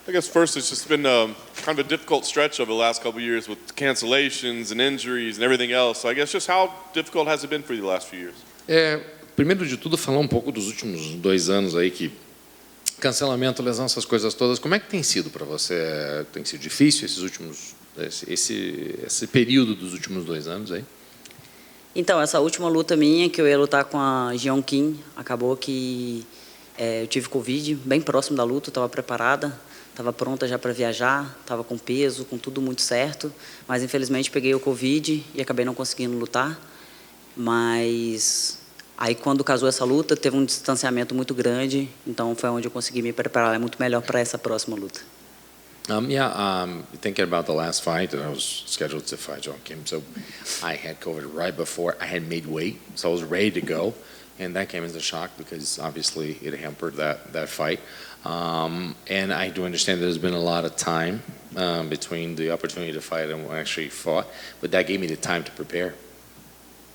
I guess first it's just been kind of a difficult stretch over the last couple of years with cancellations and injuries and everything else. So I guess just how difficult has it been for you the last few years? Primeiro de tudo, falar um pouco dos últimos 2 anos aí, que cancelamento, lesão, essas coisas todas. Como é que tem sido para você? Tem sido difícil esse período dos últimos 2 anos aí? Então, essa última luta minha, que eu ia lutar com a Jeon Kim, acabou que eu tive Covid bem próximo da luta, estava preparada, estava pronta já para viajar, estava com peso, com tudo muito certo, mas infelizmente peguei o Covid e acabei não conseguindo lutar. Mas aí quando casou essa luta, teve um distanciamento muito grande, então foi onde eu consegui me preparar muito melhor para essa próxima luta. Thinking about the last fight, I was scheduled to fight John Kim, so I had COVID right before. I had made weight, so I was ready to go, and that came as a shock because obviously it hampered that fight. And I do understand there's been a lot of time between the opportunity to fight and when I actually fought, but that gave me the time to prepare.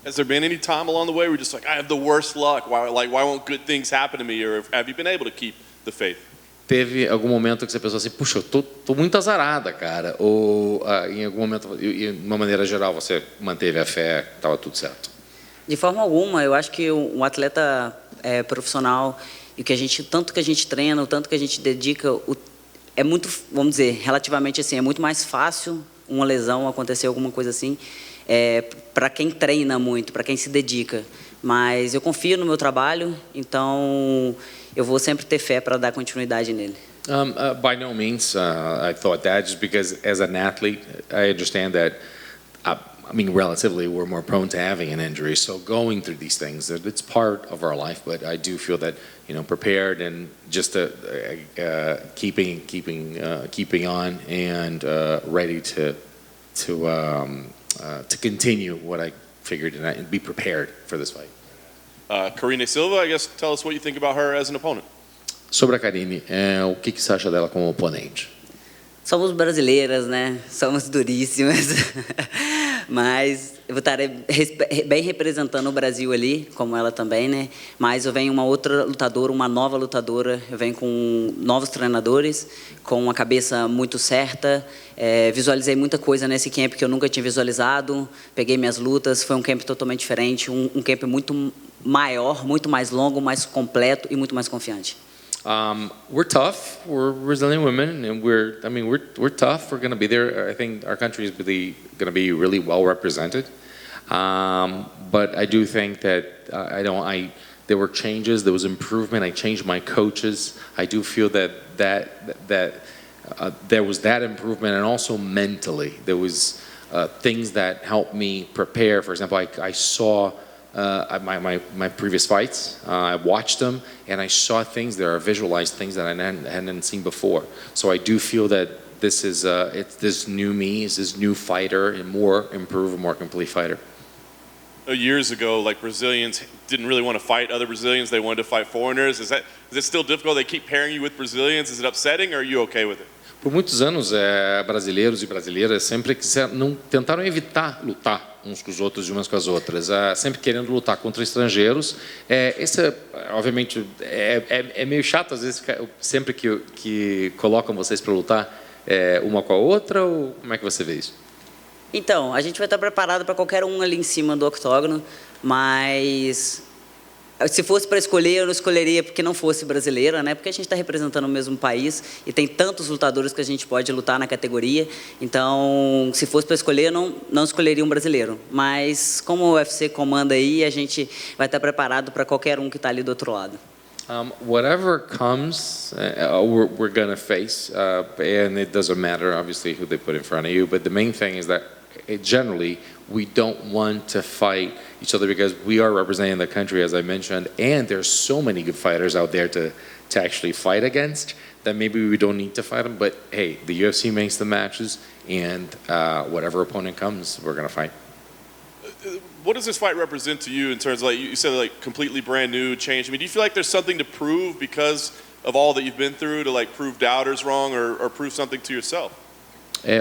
Has there been any time along the way where you're just like, I have the worst luck, why won't good things happen to me, or have you been able to keep the faith? Teve algum momento que você pensou assim, puxa, eu tô muito azarada, cara, ou em algum momento, de uma maneira geral, você manteve a fé, estava tudo certo? De forma alguma, eu acho que um atleta profissional, e tanto que a gente treina, o tanto que a gente dedica, é muito, vamos dizer, relativamente assim, é muito mais fácil uma lesão acontecer, alguma coisa assim, para quem treina muito, para quem se dedica. Mas eu confio no meu trabalho, então eu vou sempre ter fé para dar continuidade nele. By no means, I thought that just because as an athlete, I understand that. I mean, relatively, we're more prone to having an injury. So going through these things, it's part of our life. But I do feel that prepared and just keeping on and ready to continue what I figured and be prepared for this fight. Karine Silva, I guess, tell us what you think about her as an opponent. Sobre a Karine, o que você acha dela como oponente? Somos brasileiras, né? Somos duríssimas. Mas eu vou estar bem representando o Brasil ali, como ela também, né? Mas eu venho uma outra lutadora, uma nova lutadora. Eu venho com novos treinadores, com uma cabeça muito certa. Visualizei muita coisa nesse camp que eu nunca tinha visualizado. Peguei minhas lutas, foi um camp totalmente diferente, um camp muito maior, muito mais longo, mais completo e muito mais confiante. We're tough. We're Brazilian women, and we're tough. We're going to be there. I think our country is really going to be really well represented. But I do think that there were changes. There was improvement. I changed my coaches. I do feel that there was that improvement, and also mentally there was things that helped me prepare. For example, I saw. My previous fights, I watched them and I saw things there, I visualized things that I hadn't seen before. So I do feel that this is it's this new me, is this new fighter, and more improved, more complete fighter. Years ago, like Brazilians didn't really want to fight other Brazilians; they wanted to fight foreigners. Is it still difficult? They keep pairing you with Brazilians. Is it upsetting, or are you okay with it? Por muitos anos, brasileiros e brasileiras sempre tentaram evitar lutar uns com os outros e umas com as outras, sempre querendo lutar contra estrangeiros. Obviamente, é meio chato, às vezes, sempre que colocam vocês para lutar uma com a outra, ou como é que você vê isso? Então, a gente vai estar preparado para qualquer um ali em cima do octógono, mas se fosse para escolher, eu não escolheria porque não fosse brasileira, né? Porque a gente está representando o mesmo país e tem tantos lutadores que a gente pode lutar na categoria. Então, se fosse para escolher, eu não escolheria um brasileiro. Mas como o UFC comanda aí, a gente vai estar preparado para qualquer um que está ali do outro lado. Whatever comes, we're gonna face, and it doesn't matter, obviously, who they put in front of you. But the main thing is that generally we don't want to fight each other because we are representing the country, as I mentioned, and there's so many good fighters out there to actually fight against that maybe we don't need to fight them. But hey, the UFC makes the matches, and whatever opponent comes, we're gonna fight. What does this fight represent to you in terms of, like you said, like completely brand new, change? I mean, do you feel like there's something to prove because of all that you've been through, to like prove doubters wrong or prove something to yourself?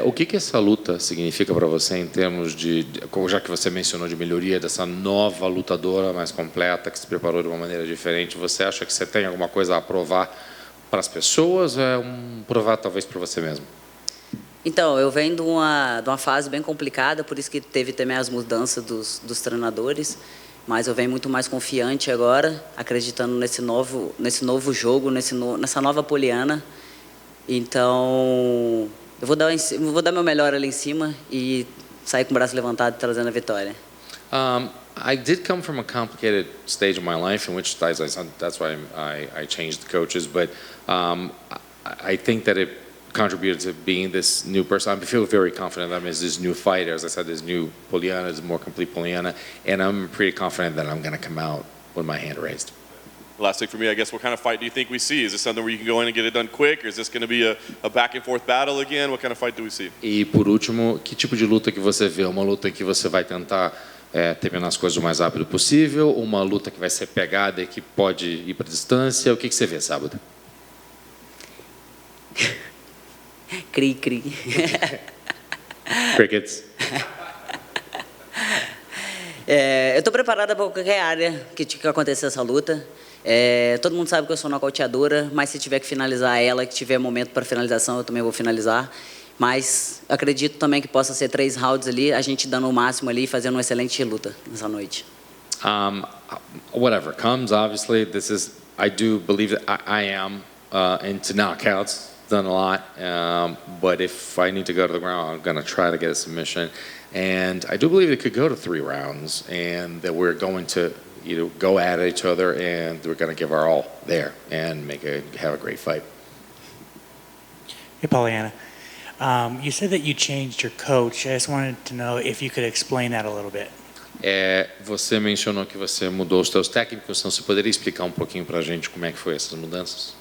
O que essa luta significa para você em termos já que você mencionou de melhoria dessa nova lutadora mais completa que se preparou de uma maneira diferente? Você acha que você tem alguma coisa a provar para as pessoas ou é provar talvez para você mesmo? Então, eu venho de uma fase bem complicada, por isso que teve também as mudanças dos treinadores, mas eu venho muito mais confiante agora, acreditando nesse novo jogo, nessa nova Poliana. Então, eu vou dar meu melhor ali em cima e sair com o braço levantado trazendo a vitória. I did come from a complicated stage of my life in which that's why I changed the coaches, but I think that it contributed to being this new person. I feel very confident that I'm this new fighter. As I said, this new Poliana, this more complete Poliana, and I'm pretty confident that I'm going to come out with my hand raised. Last thing for me, I guess, what kind of fight do you think we see? Is this something where you can go in and get it done quick, or is this going to be a back and forth battle again? What kind of fight do we see? E por último, que tipo de luta que você vê? Uma luta em que você vai tentar terminar as coisas o mais rápido possível? Uma luta que vai ser pegada e que pode ir para distância? O que você vê sábado? Cri. Crickets. Eu estou preparada para qualquer área que acontecer essa luta. Todo mundo sabe que eu sou nocauteadora, mas se tiver que finalizar ela, que tiver momento para finalização, eu também vou finalizar. Mas acredito também que possa ser 3 rounds ali, a gente dando o máximo ali e fazendo uma excelente luta nessa noite. Whatever comes, obviously, I do believe that I am into knockouts. Done a lot, but if I need to go to the ground, I'm going to try to get a submission. And I do believe it could go to 3 rounds, and that we're going to go at each other, and we're going to give our all there and have a great fight. Hey, Poliana. You said that you changed your coach. I just wanted to know if you could explain that a little bit. Você mencionou que você mudou os seus técnicos, então você poderia explicar um pouquinho para a gente como é que foi essas mudanças?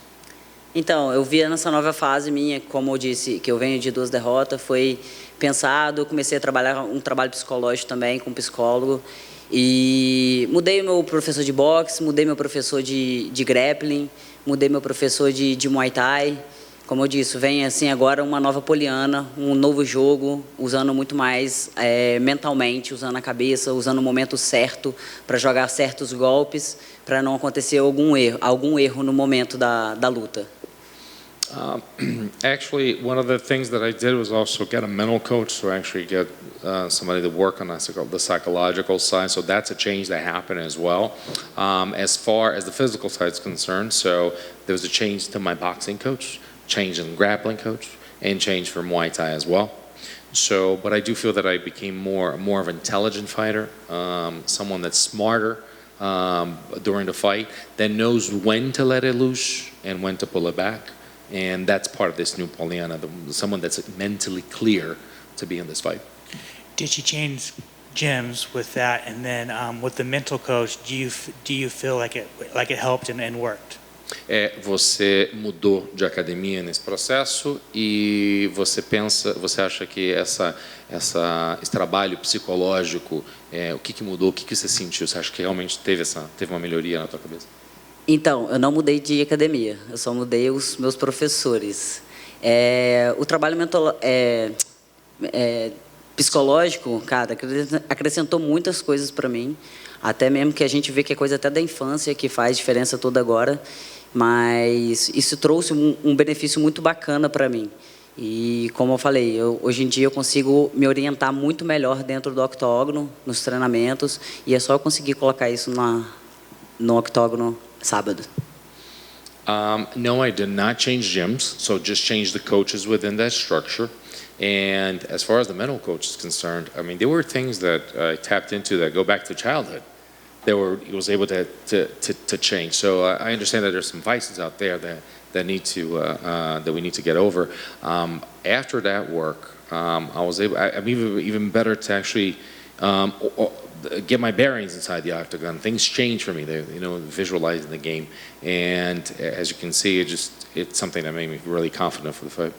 Então, eu vi nessa nova fase minha, como eu disse, que eu venho de 2 derrotas, foi pensado, eu comecei a trabalhar um trabalho psicológico também com um psicólogo e mudei o meu professor de boxe, mudei meu professor de grappling, mudei meu professor de Muay Thai. Como eu disse, vem assim agora uma nova Poliana, um novo jogo, usando muito mais mentalmente, usando a cabeça, usando o momento certo para jogar certos golpes, para não acontecer algum erro no momento da luta. Actually, one of the things that I did was also get a mental coach, so actually get somebody to work on the psychological side. So that's a change that happened as well. As far as the physical side is concerned, so there was a change to my boxing coach, change in grappling coach, and change for Muay Thai as well. So, but I do feel that I became more of an intelligent fighter, someone that's smarter during the fight, that knows when to let it loose and when to pull it back. And that's part of this new Poliana, someone that's mentally clear to be in this fight. Did you change gyms with that, and then with the mental coach? Do you feel like it helped and worked? Você mudou de academia nesse processo e você acha que esse trabalho psicológico, o que mudou, o que você sentiu? Você acha que realmente teve uma melhoria na tua cabeça? Então, eu não mudei de academia, eu só mudei os meus professores. O trabalho mental, psicológico, cara, acrescentou muitas coisas para mim, até mesmo que a gente vê que é coisa até da infância que faz diferença toda agora, mas isso trouxe um benefício muito bacana para mim. E como eu falei, hoje em dia eu consigo me orientar muito melhor dentro do octógono, nos treinamentos, e é só eu conseguir colocar isso no octógono sábado. No, I did not change gyms, so just change the coaches within that structure. And as far as the mental coach is concerned, I mean, there were things that I tapped into that go back to childhood. He was able to change. So I understand that there's some vices out there that we need to get over. After that work, I'm even better to actually get my bearings inside the octagon. Things change for me. Visualizing the game, and as you can see, it's something that made me really confident for the fight.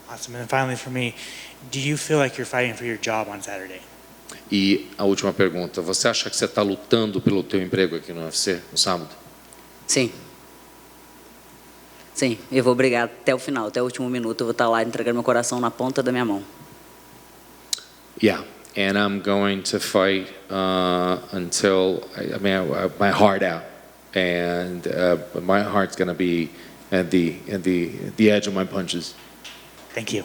Awesome. And finally, for me, do you feel like you're fighting for your job on Saturday? E a última pergunta, você acha que você está lutando pelo teu emprego aqui no UFC no sábado? Sim. Sim, eu vou brigar até o final, até o último minuto. Eu vou estar lá entregando meu coração na ponta da minha mão. Yeah, and I'm going to fight until my heart out, and my heart's going to be at the edge of my punches. Thank you.